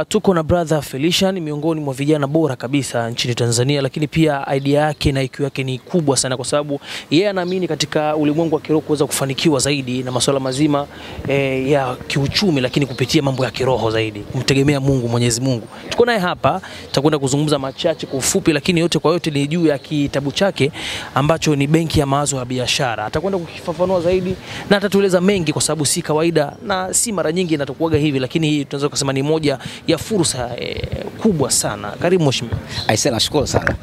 Tuko na brother Felician, miongoni mwa vijana bora kabisa nchini Tanzania, lakini pia idea yake na IQ yake ni kubwa sana, kwa sababu yeye anaamini katika ulimwengu wa kiroho kuweza kufanikiwa zaidi na masuala mazima ya kiuchumi, lakini kupitia mambo ya kiroho zaidi, kumtegemea Mungu, Mwenyezi Mungu. Tuko naye hapa, tutakwenda kuzungumza machache kwa ufupi, lakini yote kwa yote ni juu ya kitabu chake ambacho ni Benki ya Mawazo ya Biashara. Atakwenda kukifafanua zaidi na atatueleza mengi, kwa sababu si kawaida na si mara nyingi inatokuaga hivi, lakini hii tunaweza kusema ni moja ya fursa kubwa sana. Karibu mheshimiwa. Aisee, nashukuru sana.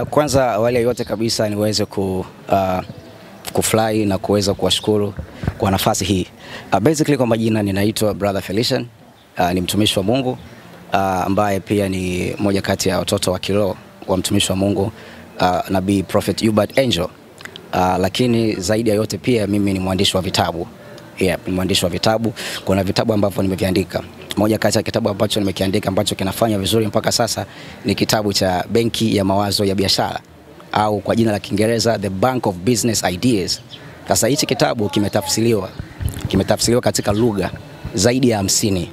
Kwanza wale yote kabisa niweze kufly na kuweza kuwashukuru kwa nafasi hii. Basically kwa majina ninaitwa Brother Felician, ni mtumishi wa Mungu ambaye pia ni moja kati ya watoto wa kiroho wa mtumishi wa Mungu Nabii Prophet Hubert Angel. Lakini zaidi ya yote pia mimi ni mwandishi wa vitabu. Ni mwandishi wa vitabu. Kuna vitabu ambavyo nimeviandika. Moja kati ya kitabu ambacho nimekiandika ambacho kinafanya vizuri mpaka sasa ni kitabu cha Benki ya Mawazo ya Biashara, au kwa jina la Kiingereza The Bank of Business Ideas. Sasa hichi kitabu kimetafsiriwa katika lugha zaidi ya 50.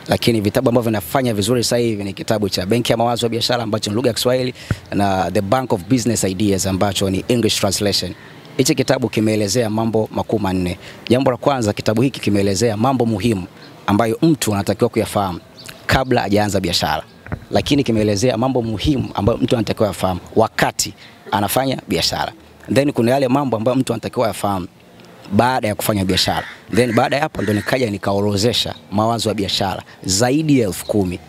Lakini vitabu ambavyo vinafanya vizuri sasa hivi ni kitabu cha Benki ya Mawazo ya Biashara ambacho ni lugha ya Kiswahili, na The Bank of Business Ideas ambacho ni English translation. Hichi kitabu kimeelezea mambo makuu manne. Jambo la kwanza, kitabu hiki kimeelezea mambo muhimu ambayo mtu anatakiwa kuyafahamu kabla hajaanza biashara. Lakini kimeelezea mambo muhimu ambayo mtu anatakiwa yafahamu wakati anafanya biashara. Then kuna yale mambo ambayo mtu anatakiwa yafahamu baada ya kufanya biashara. Then baada ya hapo ndo nikaja nikaorozesha mawazo ya biashara zaidi ya 10,000.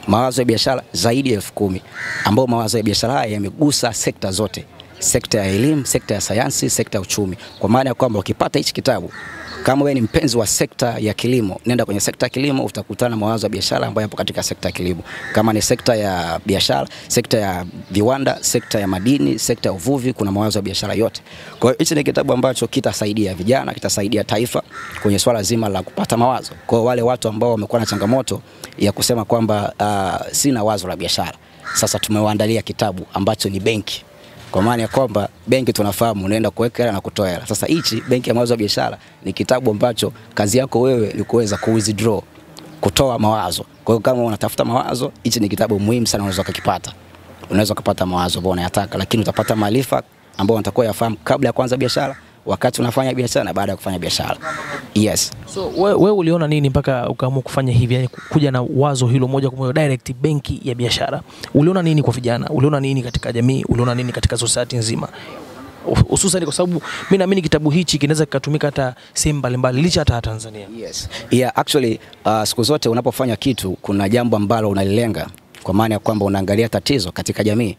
Mawazo ya biashara zaidi ya 10,000 ambao mawazo ya biashara haya yamegusa sekta zote. Sekta ya elimu, sekta ya sayansi, sekta ya uchumi. Kwa maana ya kwamba ukipata hichi kitabu, kama wewe ni mpenzi wa sekta ya kilimo, nenda kwenye sekta ya kilimo, utakutana mawazo ya biashara ambayo yapo katika sekta ya kilimo. Kama ni sekta ya biashara, sekta ya viwanda, sekta ya madini, sekta ya uvuvi, kuna mawazo ya biashara yote. Kwa hiyo hichi ni kitabu ambacho kitasaidia vijana, kitasaidia taifa kwenye swala zima la kupata mawazo. Kwa wale watu ambao wamekuwa na changamoto ya kusema kwamba sina wazo la biashara, sasa tumewaandalia kitabu ambacho ni benki. Kwa maana ya kwamba benki tunafahamu unaenda kuweka hela na kutoa hela. Sasa hichi Benki ya Mawazo ya Biashara ni kitabu ambacho kazi yako wewe ni kuweza ku-withdraw, kutoa mawazo. Kwa hiyo kama unatafuta mawazo, hichi ni kitabu muhimu sana, unaweza kupata. Unaweza kupata mawazo ambayo unayataka, lakini utapata maarifa ambayo unatakiwa yafahamu kabla ya kuanza biashara, wakati unafanya biashara na baada ya kufanya biashara. Yes. So wewe uliona nini mpaka ukaamua kufanya hivi, yani kuja na wazo hilo moja kwa moja direct benki ya biashara? Uliona nini kwa vijana? Uliona nini katika jamii? Uliona nini katika society nzima? Hususan kwa sababu mimi naamini kitabu hichi kinaweza kutumika hata sehemu mbalimbali licha hata Tanzania. Yes. Actually siku zote unapofanya kitu kuna jambo ambalo unalilenga, kwa maana ya kwamba unaangalia tatizo katika jamii.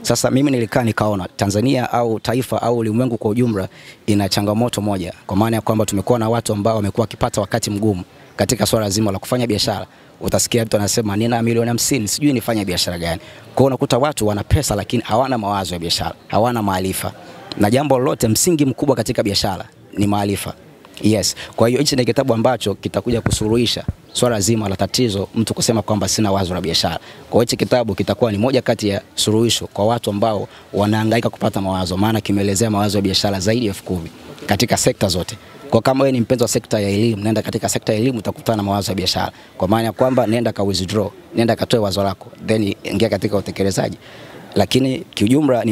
Sasa mimi nilikaa nikaona Tanzania au taifa au ulimwengu kwa ujumla ina changamoto moja, kwa maana ya kwamba tumekuwa na watu ambao wamekuwa wakipata wakati mgumu katika swala zima la kufanya biashara. Utasikia mtu anasema nina milioni 50, sijui nifanye biashara gani. Kwa hiyo unakuta watu wana pesa lakini hawana mawazo ya biashara, hawana maarifa. Na jambo lolote, msingi mkubwa katika biashara ni maarifa. Yes. Kwa hiyo hichi ni kitabu ambacho kitakuja kusuluhisha swala zima la tatizo mtu kusema kwamba sina wazo la biashara. Kwa hiyo hichi kitabu kitakuwa ni moja kati ya suluhisho kwa watu ambao wanahangaika kupata mawazo, maana kimeelezea mawazo ya biashara zaidi ya 10,000 katika sekta zote. Kwa kama wewe ni mpenzi wa sekta ya elimu, nenda katika sekta ya elimu utakutana na mawazo ya biashara. Kwa maana ya kwamba nenda ka withdraw, nenda katoe wazo lako, then ingia katika utekelezaji. Lakini kiujumla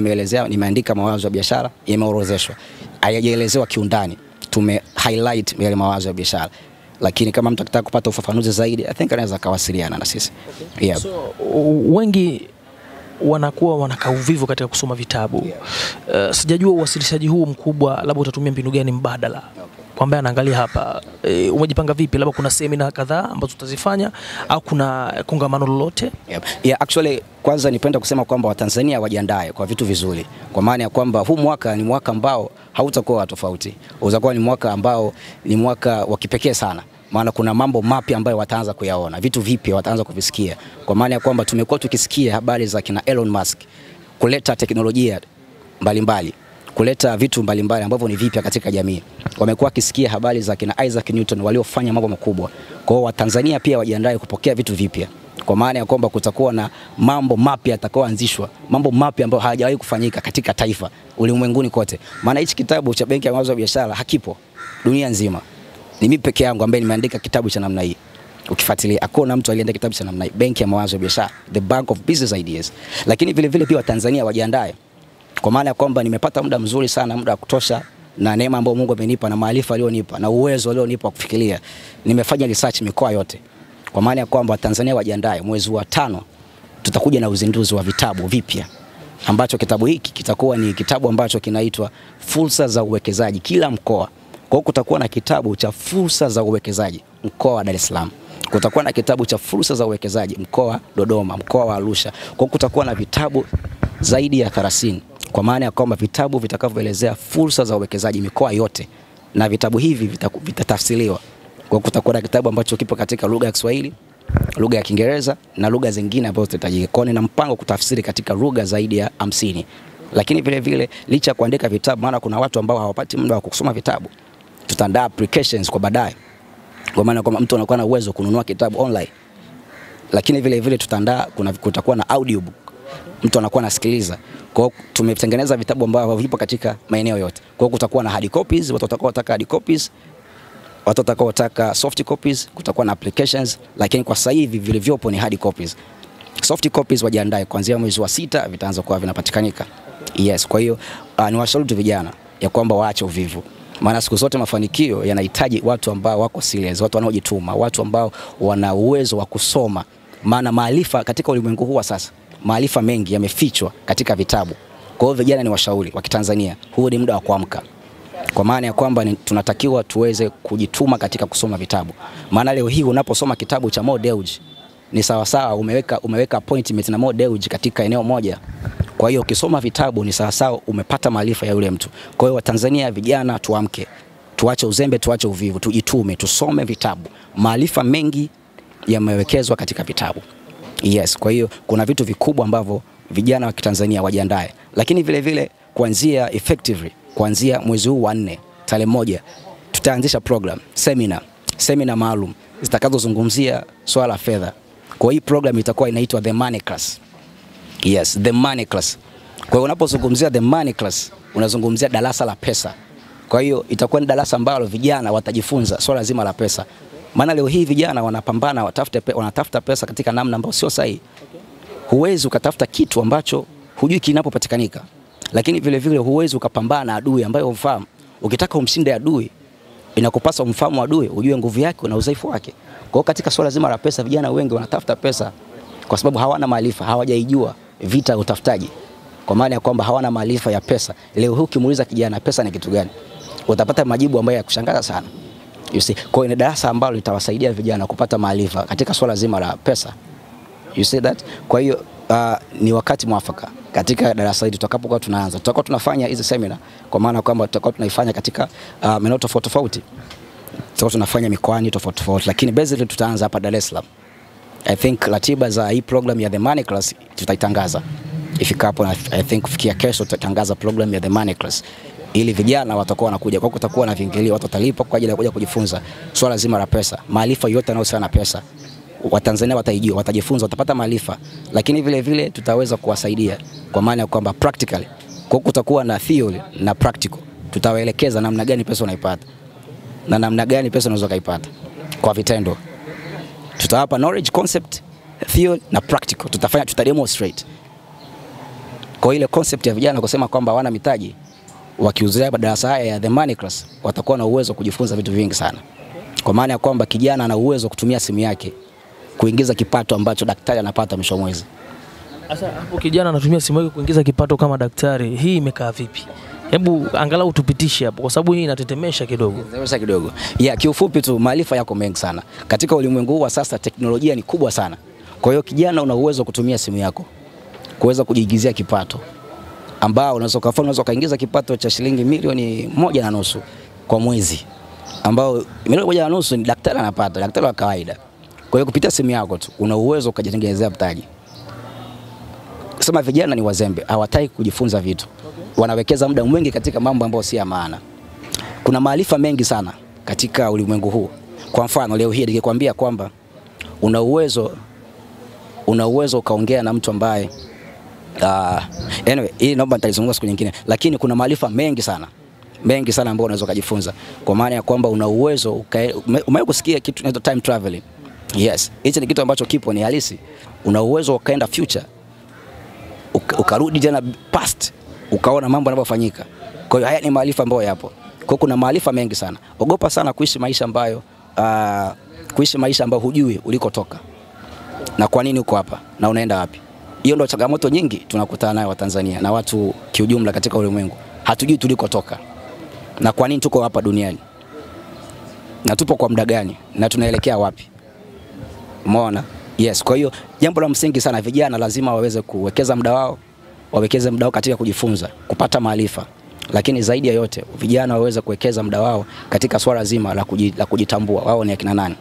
nimeandika mawazo ya biashara, yameorozeshwa. Hayajaelezewa kiundani. Tume highlight yale mawazo ya biashara. Lakini kama mtu akitaka kupata ufafanuzi zaidi, I think anaweza kawasiliana na sisi. Okay. Yeah. So wengi wanakuwa wanakauvivu katika kusoma vitabu. Sijajua uwasilishaji huu mkubwa, labda utatumia mbinu gani mbadala? Kwamba anaangalia hapa, umejipanga vipi? Labda kuna semina kadhaa ambazo tutazifanya au kuna kongamano lolote? Actually kwanza nipenda kusema kwamba Watanzania wajiandae kwa vitu vizuri. Kwa maana ya kwamba huu mwaka ni mwaka ambao hautakuwa tofauti. Utakuwa ni mwaka ambao ni mwaka wa kipekee sana. Maana kuna mambo mapya ambayo wataanza kuyaona, vitu vipya wataanza kuvisikia. Kwa maana ya kwamba tumekuwa tukisikia habari za kina Elon Musk kuleta teknolojia mbalimbali, kuleta vitu mbalimbali ambavyo ni vipya katika jamii. Wamekuwa wakisikia habari za kina Isaac Newton waliofanya mambo makubwa. Kwa hiyo Watanzania pia wajiandae kupokea vitu vipya. Kwa maana ya kwamba kutakuwa na mambo mapya yatakayoanzishwa, mambo mapya ambayo hayajawahi kufanyika katika taifa ulimwenguni kote. Maana hichi kitabu cha Benki ya Mawazo ya Biashara hakipo dunia nzima. Ni mimi peke yangu ambaye nimeandika kitabu cha namna hii. Ukifuatilia hakuna mtu aliandika kitabu cha namna hii, benki ya mawazo ya biashara, the bank of business ideas. Lakini vile vile pia Watanzania wajiandae, kwa maana ya kwamba nimepata muda mzuri sana, muda wa kutosha, na neema ambayo Mungu amenipa na maarifa alionipa na uwezo alionipa wa kufikiria. Nimefanya research mikoa yote, kwa maana ya kwamba Watanzania wajiandae, mwezi wa 5 tutakuja na uzinduzi wa vitabu vipya, ambacho kitabu hiki kitakuwa ni kitabu ambacho kinaitwa Fursa za Uwekezaji Kila Mkoa. Kwa hiyo kutakuwa na kitabu cha fursa za uwekezaji mkoa wa Dar es Salaam. Kutakuwa na kitabu cha fursa za uwekezaji mkoa wa Dodoma, mkoa wa Arusha. Kwa hiyo kutakuwa na vitabu zaidi ya 30, kwa maana ya kwamba vitabu vitakavyoelezea fursa za uwekezaji mikoa yote, na vitabu hivi vitatafsiriwa. Kwa hiyo kutakuwa na kitabu ambacho kipo katika lugha ya Kiswahili, lugha ya Kiingereza na lugha zingine ambazo zitahitajika. Kwa hiyo nina mpango kutafsiri katika lugha zaidi ya 50. Lakini vile vile licha kuandika vitabu, maana kuna watu ambao hawapati muda wa kusoma vitabu, tutaandaa applications kwa baadaye, kwa maana kwamba mtu anakuwa na uwezo kununua kitabu online. Lakini vile vile tutaandaa, kutakuwa na audiobook, mtu anakuwa anasikiliza. Kwa hiyo tumetengeneza vitabu ambavyo vipo katika maeneo yote. Kwa hiyo kutakuwa na hard copies, watu watakaotaka hard copies, watu watakaotaka soft copies, kutakuwa na applications, lakini kwa sasa hivi vilivyopo ni hard copies. Soft copies wajiandae, kuanzia mwezi wa 6 vitaanza kuwa vinapatikanika. Yes, kwa hiyo ni washauri tu vijana ya kwamba waache uvivu. Maana siku zote mafanikio yanahitaji watu ambao wako serious, watu wanaojituma, watu ambao wana uwezo wa kusoma. Maana maarifa katika ulimwengu huu sasa, maarifa mengi yamefichwa katika vitabu. Kwa hiyo vijana ni washauri wa Kitanzania, huu ni muda wa kuamka. Kwa maana ya kwamba tunatakiwa tuweze kujituma katika kusoma vitabu. Maana leo hii unaposoma kitabu cha Mo Dewji ni sawa sawa umeweka appointment na Mo Dewji katika eneo moja. Kwa hiyo ukisoma vitabu ni sawa sawa umepata maarifa ya yule mtu. Kwa hiyo Watanzania vijana tuamke. Tuache uzembe, tuache uvivu, tujitume, tusome vitabu. Maarifa mengi yamewekezwa katika vitabu. Yes, kwa hiyo kuna vitu vikubwa ambavyo vijana wa Kitanzania wajiandae. Lakini vile vile kuanzia effectively, kuanzia mwezi huu wa 4 tarehe 1 tutaanzisha program, seminar maalum zitakazozungumzia swala la fedha. Kwa hii program itakuwa inaitwa The Money Class. Yes, The Money Class. Kwa hiyo unapozungumzia The Money Class, unazungumzia darasa la pesa. Kwa hiyo itakuwa ni darasa ambalo vijana watajifunza swala zima la pesa. Maana leo hii vijana wanapambana, wanatafuta pesa katika namna ambayo sio sahihi. Huwezi ukatafuta kitu ambacho hujui kinapopatikanika. Lakini vile vile huwezi ukapambana na adui ambaye umfahamu. Ukitaka umshinde adui, inakupasa umfahamu adui, ujue nguvu yake na udhaifu wake. Kwa hiyo katika swala zima la pesa, vijana wengi wanatafuta pesa kwa sababu hawana maarifa, hawajaijua vita ya utafutaji. Kwa maana ya kwamba hawana maarifa ya pesa. Leo hii ukimuuliza kijana pesa ni kitu gani, utapata majibu ambayo ya kushangaza sana. You see, kwa hiyo ni darasa ambalo litawasaidia vijana kupata maarifa katika swala zima la pesa. You see that? Kwa hiyo ni wakati mwafaka katika darasa hili tutakapokuwa tunaanza. Tutakuwa tunafanya hizi seminar kwa maana kwamba tutakuwa tunaifanya katika maeneo tofauti tofauti. Tutakuwa tunafanya mikoani tofauti tofauti, lakini basically tutaanza hapa Dar es Salaam. I think ratiba za hii program ya The Money Class tutaitangaza ifikapo, na I think kufikia kesho tutatangaza program ya The Money Class ili vijana watakuwa wanakuja. Kwa kutakuwa na viingilio, watu watalipa kwa ajili ya kuja kujifunza swala zima la pesa, maarifa yote yanayohusiana na pesa. Watanzania wataijua, watajifunza, watapata maarifa, lakini vile vile tutaweza kuwasaidia kwa maana ya kwamba practically. Kwa kutakuwa na theory na practical, tutawaelekeza namna gani pesa unaipata na namna gani pesa unaweza kuipata kwa vitendo. Tutawapa knowledge, concept, theory na practical. Tutademonstrate. Kwa ile concept ya vijana kusema kwamba hawana mitaji, wakiuzoea darasa haya ya The Money Class watakuwa na uwezo kujifunza vitu vingi sana. Kwa maana ya kwamba kijana ana uwezo kutumia simu yake kuingiza kipato ambacho daktari anapata mwisho wa mwezi. Sasa hapo kijana anatumia simu yake kuingiza kipato kama daktari, hii imekaa vipi? Hebu angalau tupitishe hapo kwa sababu hii inatetemesha kidogo. Inatetemesha kidogo. Yeah, kiufupi tu maarifa yako mengi sana. Katika ulimwengu huu wa sasa teknolojia ni kubwa sana. Kwa hiyo kijana una uwezo kutumia simu yako kuweza kujiingizia kipato ambao unaweza kaingiza kipato cha shilingi 1.5 milioni kwa mwezi, ambao 1.5 milioni ni daktari anapata, daktari wa kawaida. Kwa hiyo kupitia simu yako tu una uwezo ukajitengenezea mtaji. Sema vijana ni wazembe, hawataki kujifunza vitu. Wanawekeza muda mwingi katika mambo ambayo si ya maana. Kuna maarifa mengi sana katika ulimwengu huu. Kwa mfano leo hii nikikwambia kwamba una uwezo ukaongea na mtu ambaye anyway, hii naomba nitalizungumza siku nyingine, lakini kuna maarifa mengi sana ambayo unaweza kujifunza. Kwa maana ya kwamba una uwezo umewahi kusikia kitu kinaitwa time traveling. Yes, hicho ni kitu ambacho kipo, ni halisi. Una uwezo ukaenda future, ukarudi tena past, ukaona mambo yanayofanyika. Kwa hiyo haya ni maarifa ambayo yapo. Kwa hiyo kuna maarifa mengi sana. Ogopa sana kuishi maisha ambayo hujui ulikotoka na kwa nini uko hapa na unaenda wapi. Hiyo ndio changamoto nyingi tunakutana nayo Watanzania na watu kiujumla katika ulimwengu. Hatujui tulikotoka na kwa nini tuko hapa duniani, na tupo kwa muda gani, na tunaelekea wapi. Umeona? Yes, kwa hiyo jambo la msingi sana, vijana lazima waweze kuwekeza muda wao, katika kujifunza, kupata maarifa. Lakini zaidi ya yote, vijana waweze kuwekeza muda wao katika swala zima la kujitambua wao ni akina nani.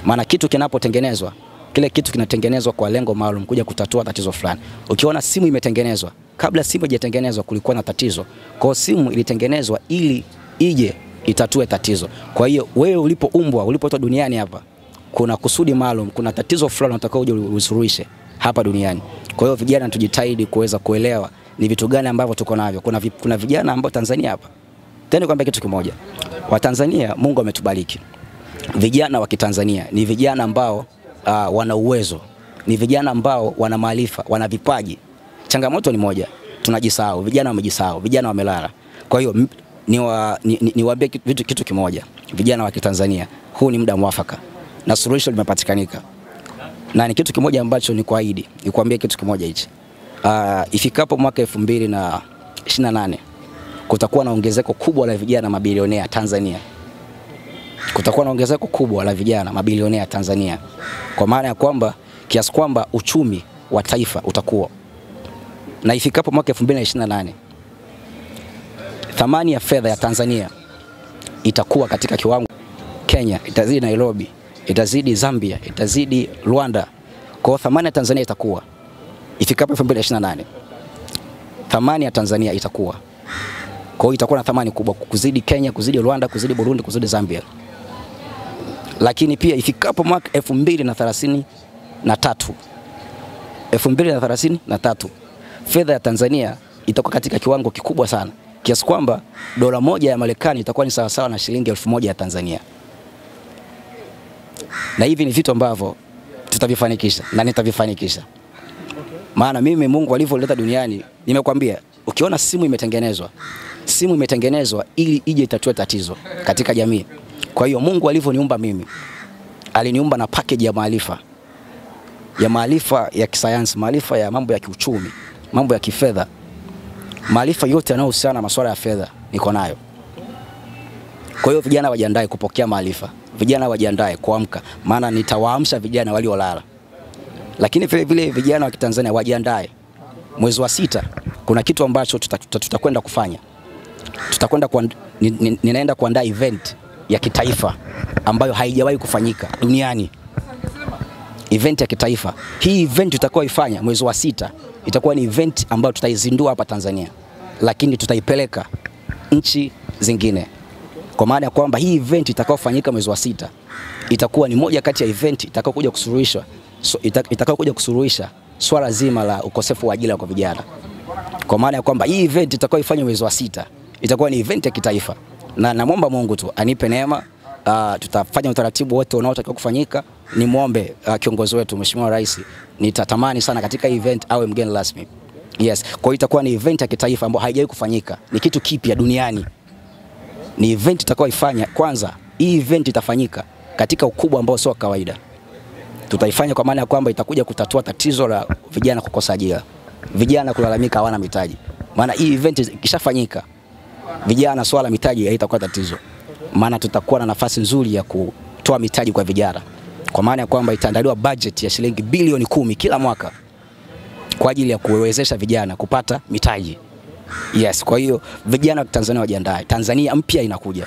Maana kitu kinapotengenezwa, kile kitu kinatengenezwa kwa lengo maalum, kuja kutatua tatizo fulani. Ukiona simu imetengenezwa, kabla simu haijatengenezwa kulikuwa na tatizo. Kwa hiyo simu ilitengenezwa ili ije itatue tatizo. Kwa hiyo wewe ulipotoka duniani hapa, kuna kusudi maalum, kuna tatizo fulani unataka uje usuluhishe hapa duniani. Kwa hiyo vijana tujitahidi kuweza kuelewa ni vitu gani ambavyo tuko navyo. Kuna vijana ambao Tanzania hapa. Tena kwamba kitu kimoja. Wa Tanzania Mungu ametubariki. Vijana wa Kitanzania ni vijana ambao wana uwezo. Ni vijana ambao wana maarifa, wana vipaji. Changamoto ni moja. Tunajisahau, vijana wamejisahau, vijana wamelala. Kwa hiyo niwaambie kitu kimoja. Vijana wa Kitanzania, huu ni muda mwafaka na suluhisho limepatikanika. Na ni kitu kimoja ambacho nikuahidi, nikwambie kitu kimoja hichi. Ifikapo mwaka 2028 kutakuwa na ongezeko kubwa la vijana mabilionea Tanzania. Kutakuwa na ongezeko kubwa la vijana mabilionea Tanzania. Kwa maana ya kwamba kiasi kwamba uchumi wa taifa utakuwa. Na ifikapo mwaka 2028 thamani ya fedha ya Tanzania itakuwa katika kiwango. Kenya itazidi Nairobi, itazidi Zambia, itazidi Rwanda. Kwa thamani ya Tanzania itakuwa ifikapo 2028. Thamani ya Tanzania itakuwa. Kwa hiyo itakuwa na thamani kubwa kuzidi Kenya, kuzidi Rwanda, kuzidi Burundi, kuzidi Zambia. Lakini pia ifikapo mwaka 2033 fedha ya Tanzania itakuwa katika kiwango kikubwa sana, kiasi kwamba dola moja ya Marekani itakuwa ni sawa na shilingi 1000 ya Tanzania. Na hivi ni vitu ambavyo tutavifanikisha na nitavifanikisha. Maana mimi Mungu alivyoleta duniani, nimekwambia, ukiona simu imetengenezwa ili ije itatue tatizo katika jamii. Kwa hiyo Mungu alivyoniumba mimi, aliniumba na package ya maarifa ya kisayansi, maarifa ya mambo ya kiuchumi, mambo ya kifedha. Maarifa yote yanayohusiana na masuala ya fedha niko nayo. Kwa hiyo vijana wajiandae kupokea maarifa. Vijana wajiandae kuamka, maana nitawaamsha vijana waliolala. Lakini vile vile vijana wa Kitanzania wajiandae. Mwezi wa 6 kuna kitu ambacho tutakwenda kufanya. Ninaenda kuandaa event ya kitaifa ambayo haijawahi kufanyika duniani. Event ya kitaifa. Hii event tutakayoifanya mwezi wa 6 itakuwa ni event ambayo tutaizindua hapa Tanzania, lakini tutaipeleka nchi zingine. Kwa maana ya kwamba hii event itakayofanyika mwezi wa 6 itakuwa ni moja kati ya event itakayokuja kusuluhisha swala zima la ukosefu wa ajira kwa vijana. Kwa maana ya kwamba hii event itakayofanywa mwezi wa 6 itakuwa ni event ya kitaifa. Na namuomba Mungu tu anipe neema, tutafanya utaratibu wote unaotakiwa kufanyika. Nimuombe kiongozi wetu Mheshimiwa Rais, nitatamani sana katika event awe mgeni rasmi. Yes, kwa hiyo itakuwa ni event ya kitaifa ambayo haijawahi kufanyika. Ni kitu kipya duniani. Ni event itakayoifanya. Kwanza, hii event itafanyika katika ukubwa ambao sio kawaida. Tutaifanya kwa maana ya kwamba itakuja kutatua tatizo la vijana kukosa ajira. Vijana kulalamika hawana mitaji. Maana hii event ikishafanyika, vijana swala mitaji haitakuwa tatizo. Maana tutakuwa na nafasi nzuri ya kutoa mitaji kwa vijana. Kwa maana ya kwamba itaandaliwa budget ya shilingi bilioni 10 kila mwaka kwa ajili ya kuwezesha vijana kupata mitaji. Yes, kwa hiyo vijana wa Tanzania wajiandae. Tanzania mpya inakuja.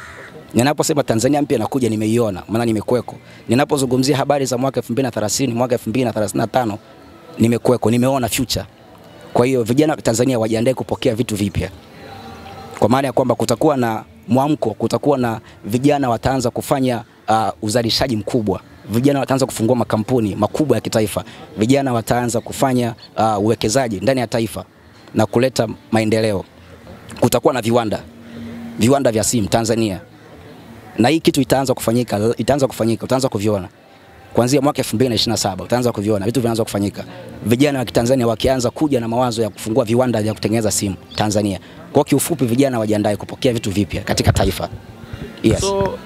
Ninaposema Tanzania mpya inakuja, nimeiona, maana nimekuweko. Ninapozungumzia habari za mwaka 2030, mwaka 2035, nimekuweko, nimeona future. Kwa hiyo vijana wa Tanzania wajiandae kupokea vitu vipya. Kwa maana ya kwamba kutakuwa na mwamko, kutakuwa na vijana wataanza kufanya uzalishaji mkubwa. Vijana wataanza kufungua makampuni makubwa ya kitaifa. Vijana wataanza kufanya uwekezaji ndani ya taifa na kuleta maendeleo. Kutakuwa na viwanda vya simu Tanzania. Na hii kitu itaanza kufanyika, utaanza kuviona. kuanzia mwaka 2027 utaanza kuviona vitu vinaanza kufanyika. Vijana wa Kitanzania wakianza kuja na mawazo ya kufungua viwanda vya kutengeneza simu Tanzania. Kwa kiufupi, vijana wajiandae kupokea vitu vipya katika taifa. Yes. So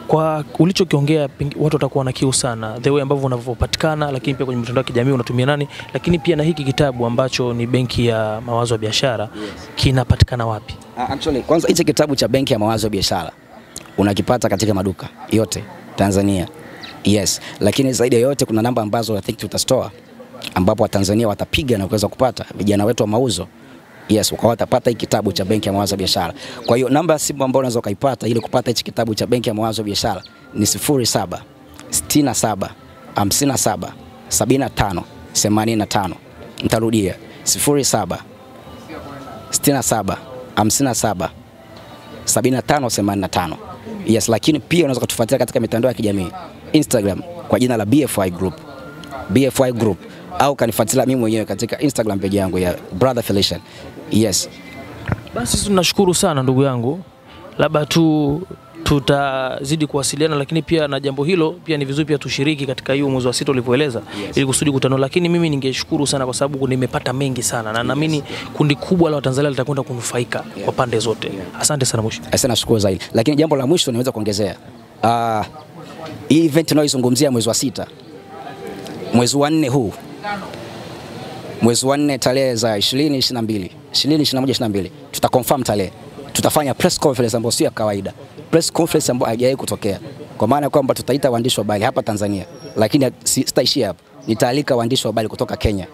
kwa ulichokiongea watu watakuwa na kiu sana, the way ambavyo unavyopatikana, lakini pia kwenye mitandao ya kijamii unatumia nani, lakini pia na hiki kitabu ambacho ni Benki ya Mawazo ya Biashara, kinapatikana wapi? Actually, kwanza hichi kitabu cha Benki ya Mawazo ya Biashara unakipata katika maduka yote Tanzania. Yes, lakini zaidi ya yote kuna namba ambazo I think tutastore ambapo Watanzania watapiga na kuweza kupata, vijana wetu wa mauzo. Yes, kwa watapata hiki kitabu cha Benki ya Mawazo ya Biashara. Kwa hiyo namba ya simu ambayo unaweza kuipata ili kupata hiki kitabu cha Benki ya Mawazo ya Biashara ni 07 67 57 75 85. Nitarudia 07 67 57 75 85. Yes, lakini pia unaweza kutufuatilia katika mitandao ya kijamii Instagram kwa jina la BFI Group. BFI Group, au kanifuatilia mimi mwenyewe katika Instagram page yangu ya Brother Felician. Yes. Basi tunashukuru sana ndugu yangu. Labda tu tutazidi kuwasiliana, lakini pia na jambo hilo pia ni vizuri pia tushiriki katika hiyo mwezi wa 6 ulivyoeleza, ili kusudi kutano. Lakini mimi ningeshukuru sana kwa sababu nimepata mengi sana na naamini kundi kubwa la Watanzania litakwenda kunufaika kwa pande zote. Asante sana mwisho. Asante, nashukuru zaidi. Lakini jambo la mwisho niweza kuongezea. Hii event tunayozungumzia mwezi wa 6. Mwezi wa 4 huu. Mwezi wa 4 tarehe za 2022, 2021 tutaconfirm tarehe. Tutafanya press conference ambayo sio ya kawaida. Press conference ambayo haijawahi kutokea. Kwa maana kwamba tutaita waandishi wa habari hapa Tanzania. Lakini sitaishia hapo. Nitaalika waandishi wa habari kutoka Kenya.